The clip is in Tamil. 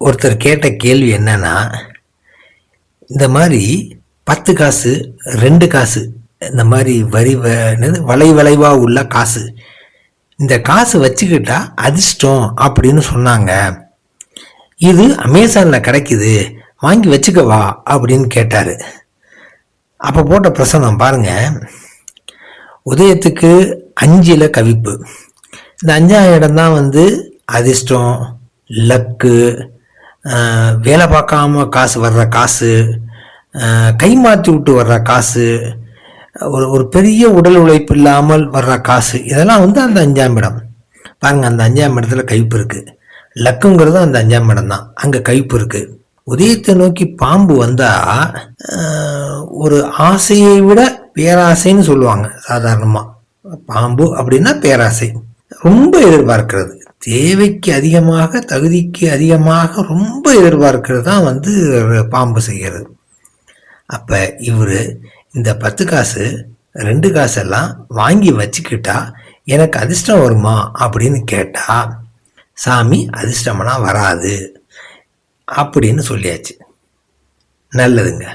ஒருத்தர் கேட்ட கேள்வி என்னன்னா, இந்த மாதிரி 10 காசு 2 காசு இந்த மாதிரி வளை வளைவா உள்ள காசு, இந்த காசு வச்சுக்கிட்டா அதிர்ஷ்டம் அப்படின்னு சொன்னாங்க. இது அமேசான்ல கிடைக்குது, வாங்கி வச்சுக்கவா அப்படின்னு கேட்டாரு. அப்ப போட்ட பிரசனம் பாருங்க. உதயத்துக்கு 5ல் கவிப்பு. இந்த 5ஆம் இடம் தான் அதிர்ஷ்டம், லக்கு, வேலை பார்க்காம காசு வர்ற காசு, கை மாற்றி விட்டு வர்ற காசு, ஒரு பெரிய உடல் உழைப்பு இல்லாமல் வர்ற காசு, இதெல்லாம் அந்த 5ஆம் இடம். பாருங்க, அந்த 5ஆம் இடத்துல கைப்பு இருக்கு. லக்குங்கிறது அந்த 5ஆம் இடம் தான், அங்க கைப்பு இருக்கு. உதயத்தை நோக்கி பாம்பு வந்தா ஒரு ஆசையை விட பேராசைன்னு சொல்லுவாங்க சாதாரணமா. பாம்பு அப்படின்னா பேராசை, ரொம்ப எதிர்பார்க்கிறது, தேவைக்கு அதிகமாக தகுதிக்கு அதிகமாக ரொம்ப எதிர்பார்க்கிறது தான் பாம்பு செய்கிறது. அப்ப இவரு இந்த 10 காசு 2 காசெல்லாம் வாங்கி வச்சுக்கிட்டா எனக்கு அதிர்ஷ்டம் வருமா அப்படின்னு கேட்டா, சாமி அதிர்ஷ்டம்னா வராது அப்படின்னு சொல்லியாச்சு. நல்லதுங்க.